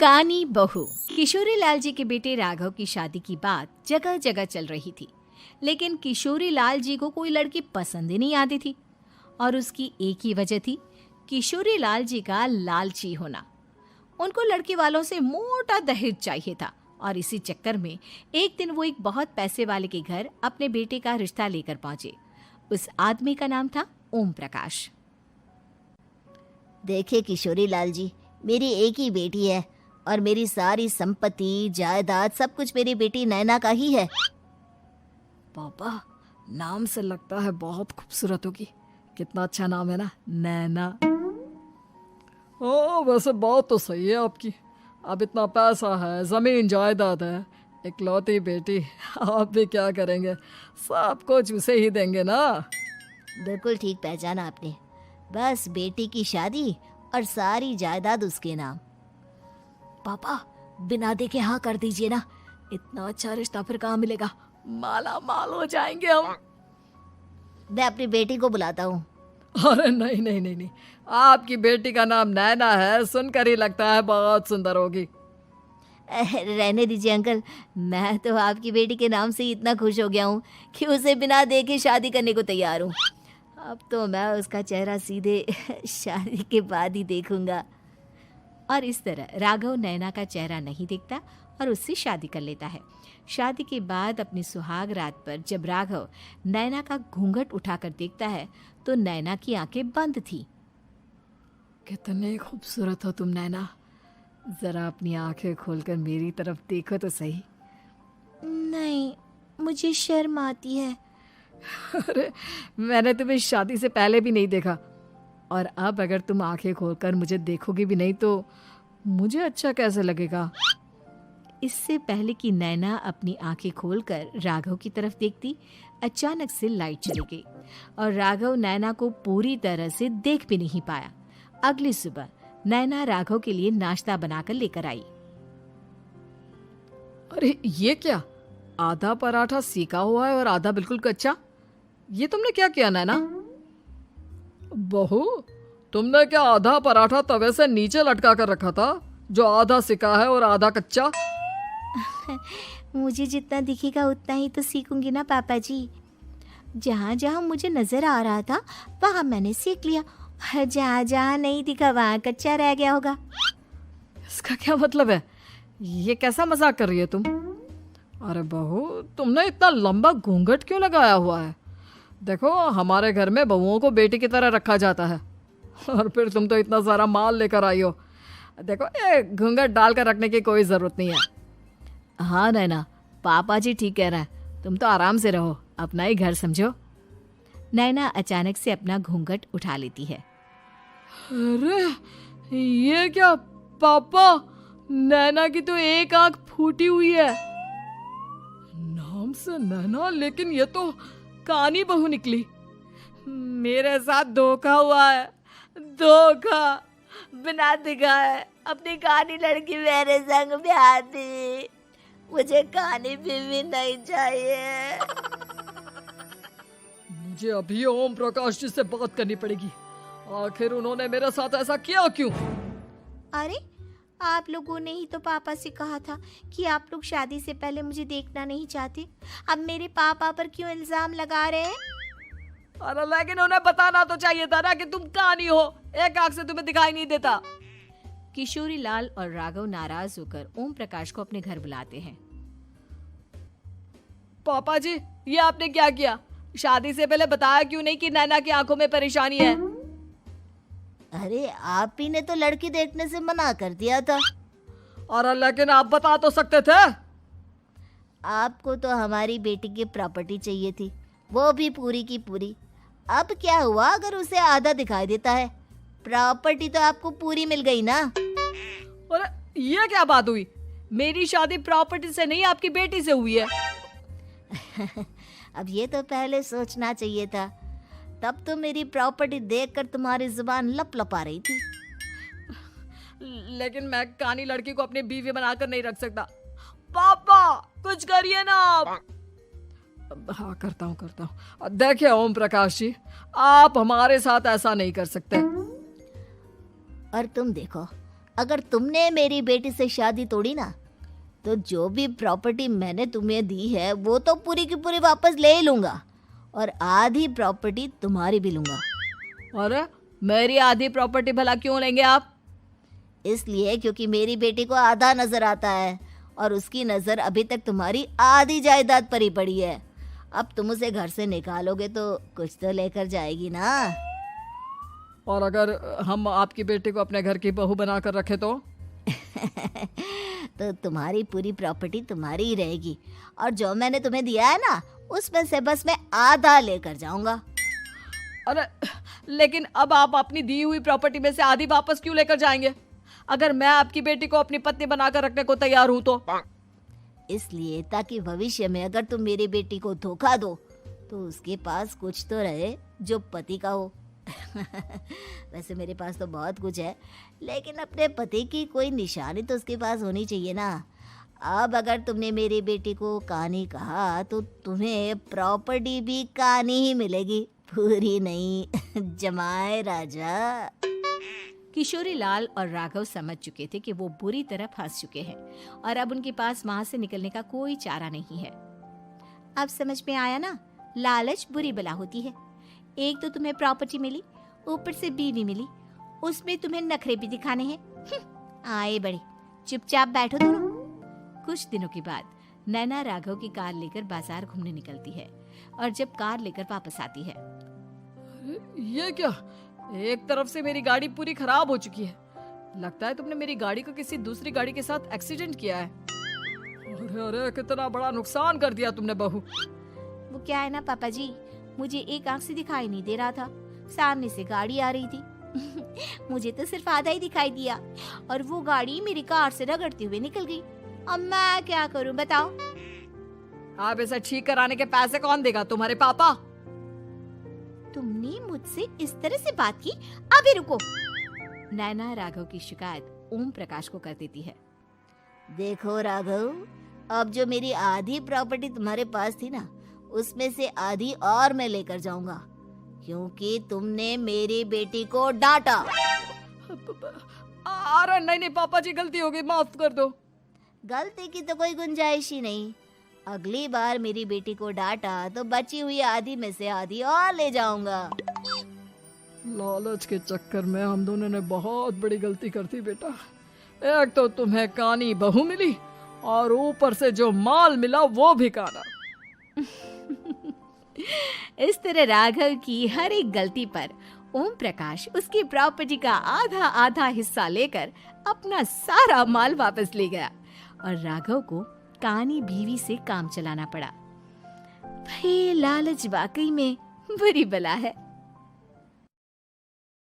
कानी बहू। किशोरी लाल जी के बेटे राघव की शादी की बात जगह जगह चल रही थी, लेकिन किशोरी लाल जी को कोई लड़की पसंद ही नहीं आती थी। और उसकी एक ही वजह थी, किशोरी लाल जी का लालची होना। उनको लड़की वालों से मोटा दहेज चाहिए था और इसी चक्कर में एक दिन वो एक बहुत पैसे वाले के घर अपने बेटे का रिश्ता लेकर पहुंचे। उस आदमी का नाम था ओम प्रकाश। देखिए किशोरी लाल जी, मेरी एक ही बेटी है और मेरी सारी संपत्ति जायदाद सब कुछ मेरी बेटी नैना का ही है। पापा, नाम से लगता है बहुत खूबसूरत होगी। कितना अच्छा नाम है ना, नैना। ओ, वैसे बात तो सही है आपकी। अब इतना पैसा है, जमीन जायदाद है, इकलौती बेटी, आप भी क्या करेंगे? सब कुछ उसे ही देंगे ना। बिल्कुल ठीक पहचाना आपने। बस बेटी की शादी और सारी जायदाद उसके नाम। पापा, बिना देखे हाँ कर दीजिए ना। इतना अच्छा रिश्ता फिर कहाँ मिलेगा? माला माल हो जाएंगे हम। मैं अपनी बेटी को बुलाता हूँ। अरे नहीं नहीं नहीं नहीं, आपकी बेटी का नाम नैना है, सुनकर ही लगता है बहुत सुंदर होगी। रहने दीजिए अंकल, मैं तो आपकी बेटी के नाम से ही इतना खुश हो गया हूँ कि उसे बिना देखे शादी करने को तैयार हूँ। अब तो मैं उसका चेहरा सीधे शादी के बाद ही देखूंगा। और इस तरह राघव नैना का चेहरा नहीं देखता और उससे शादी कर लेता है। शादी के बाद अपनी सुहाग रात पर जब राघव नैना का घूंघट उठाकर देखता है तो नैना की आंखें बंद थी। कितने खूबसूरत हो तुम नैना, जरा अपनी आंखें खोलकर मेरी तरफ देखो तो सही। नहीं, मुझे शर्म आती है। अरे, मैंने तुम्हें शादी से पहले भी नहीं देखा, और अब अगर तुम आंखें खोलकर मुझे देखोगी भी नहीं तो मुझे अच्छा कैसे लगेगा? इससे पहले कि नैना अपनी आंखें खोलकर राघव की तरफ देखती, अचानक से लाइट चली गई और राघव नैना को पूरी तरह से देख भी नहीं पाया। अगली सुबह नैना राघव के लिए नाश्ता बनाकर लेकर आई। अरे ये क्या, आधा पराठा सेका हुआ है और आधा बिल्कुल कच्चा। ये तुमने क्या किया नैना? बहू, तुमने क्या आधा पराठा तवे से नीचे लटका कर रखा था, जो आधा सेका है और आधा कच्चा? मुझे जितना दिखेगा उतना ही तो सीखूंगी ना पापा जी। जहाँ जहाँ मुझे नजर आ रहा था वहाँ मैंने सीख लिया, जहाँ जहाँ नहीं दिखा वहाँ कच्चा रह गया होगा। इसका क्या मतलब है? ये कैसा मजाक कर रही है तुम? अरे बहू, तुमने इतना लंबा घूंघट क्यों लगाया हुआ है? देखो, हमारे घर में बहुओं को बेटी की तरह रखा जाता है, और फिर तुम तो इतना सारा माल लेकर आई हो। देखो, ये घूंघट डालकर रखने की कोई ज़रूरत नहीं है। हाँ नैना, पापा जी ठीक कह रहे हैं, तुम तो आराम से रहो, अपना ही घर समझो। नैना अचानक से अपना घूंघट उठा लेती है। अरे ये क्या पापा, नैना की तो एक आंख फूटी हुई है। नाम से नैना, लेकिन ये तो कानी बहू निकली। मेरे साथ धोखा हुआ है, धोखा। बिना दिखाए अपनी कानी लड़की मेरे संग ब्याह दी। मुझे कानी बीवी नहीं चाहिए। मुझे अभी ओम प्रकाश जी से बात करनी पड़ेगी। आखिर उन्होंने मेरे साथ ऐसा किया क्यों? अरे, आप लोगों ने ही तो पापा से कहा था कि आप लोग शादी से पहले मुझे देखना नहीं चाहते। अब मेरे पापा पर क्यों इल्जाम लगा रहे हैं? अरे लेकिन उन्हें बताना तो चाहिए था ना कि तुम कानी हो, एक आंख से तुम्हें दिखाई नहीं देता। किशोरी लाल और राघव नाराज होकर ओम प्रकाश को अपने घर बुलाते हैं। पापा जी, ये आपने क्या किया? शादी से पहले बताया क्यों नहीं कि नैना की आंखों में परेशानी है? अरे, आप ही ने तो लड़की देखने से मना कर दिया था। और लेकिन आप बता तो सकते थे। आपको तो हमारी बेटी की प्रॉपर्टी चाहिए थी, वो भी पूरी की पूरी। अब क्या हुआ अगर उसे आधा दिखाई देता है? प्रॉपर्टी तो आपको पूरी मिल गई ना। और ये क्या बात हुई? मेरी शादी प्रॉपर्टी से नहीं, आपकी बेटी से हुई है। अब ये तो पहले सोचना चाहिए था, तब तो मेरी प्रॉपर्टी देखकर तुम्हारी जुबान लप लपा रही थी। लेकिन मैं कानी लड़की को अपनी बीवी बनाकर नहीं रख सकता। पापा, कुछ करिए ना आप। हाँ, करता हूँ। देखिए ओम प्रकाश जी, आप हमारे साथ ऐसा नहीं कर सकते। और तुम देखो, अगर तुमने मेरी बेटी से शादी तोड़ी ना, तो जो भी प्रॉपर्टी मैंने तुम्हें दी है वो तो पूरी की पूरी वापस ले ही लूँगा, और आधी प्रॉपर्टी तुम्हारी भी लूँगा। अरे मेरी आधी प्रॉपर्टी भला क्यों लेंगे आप? इसलिए क्योंकि मेरी बेटी को आधा नजर आता है और उसकी नज़र अभी तक तुम्हारी आधी जायदाद पर ही पड़ी है। अब तुम उसे घर से निकालोगे तो कुछ तो लेकर जाएगी ना। और अगर हम आपकी बेटी को अपने घर की बहू बना कर रखे तो? तो तुम्हारी पूरी प्रॉपर्टी तुम्हारी ही रहेगी, और जो मैंने तुम्हें दिया है ना, उसमें से बस मैं आधा लेकर जाऊंगा। अरे लेकिन अब आप अपनी दी हुई प्रॉपर्टी में से आधी वापस क्यों लेकर जाएंगे? अगर मैं आपकी बेटी को अपनी पत्नी बनाकर रखने को तैयार हूं तो? इसलिए ताकि भविष्य में अगर तुम मेरी बेटी को धोखा दो तो उसके पास कुछ तो रहे जो पति का हो। वैसे मेरे पास तो बहुत कुछ है, लेकिन अपने पति की कोई निशानी तो उसके पास होनी चाहिए ना। अब अगर तुमने मेरी बेटी को कहानी कहा तो तुम्हें प्रॉपर्टी भी कहानी ही मिलेगी, पूरी नहीं। जमाए राजा। किशोरी लाल और राघव समझ चुके थे कि वो बुरी तरह फंस चुके हैं और अब उनके पास वहां से निकलने का कोई चारा नहीं है। अब समझ में आया ना, लालच बुरी बला होती है। एक तो तुम्हें प्रॉपर्टी मिली, ऊपर से बीवी मिली, उसमें तुम्हें नखरे भी दिखाने हैं। आए बड़े, चुपचाप बैठो दोनों। कुछ दिनों के बाद नैना राघव की कार लेकर बाजार घूमने निकलती है और जब कार लेकर वापस आती है, ये क्या? एक तरफ से मेरी गाड़ी पूरी खराब हो चुकी है। लगता है तुमने मेरी गाड़ी को किसी दूसरी गाड़ी के साथ एक्सीडेंट किया है। अरे अरे कितना बड़ा नुकसान कर दिया तुमने बहू। वो क्या है ना पापा जी, मुझे एक आंख से दिखाई नहीं दे रहा था, सामने से गाड़ी आ रही थी। मुझे तो सिर्फ आधा ही दिखाई दिया और वो गाड़ी मेरी कार से रगड़ते हुए निकल गई। अब मैं क्या करूं बताओ? आप इसे ठीक कराने के पैसे कौन देगा? तुम्हारे पापा। तुमने मुझसे इस तरह से बात की? अभी रुको। नैना राघव की शिकायत ओम प्रकाश को कर देती है। देखो राघव, अब जो मेरी आधी प्रॉपर्टी तुम्हारे पास थी ना, उसमें से आधी और मैं लेकर जाऊंगा, क्योंकि तुमने मेरी बेटी को डांटा। अरे नहीं नहीं पापा जी, गलती हो गई, माफ कर दो। गलती की तो कोई गुंजाइश ही नहीं। अगली बार मेरी बेटी को डांटा तो बची हुई आधी में से आधी और ले जाऊंगा। लालच के चक्कर में हम दोनों ने बहुत बड़ी गलती कर दी बेटा। एक तो तुम्हें कानी बहू मिली और ऊपर से जो माल मिला वो भी काना। इस तरह राघव की हर एक गलती पर ओम प्रकाश उसकी प्रॉपर्टी का आधा आधा हिस्सा लेकर अपना सारा माल वापस ले गया और राघव को कानी बीवी से काम चलाना पड़ा। भाई लालच वाकई में बुरी बला है।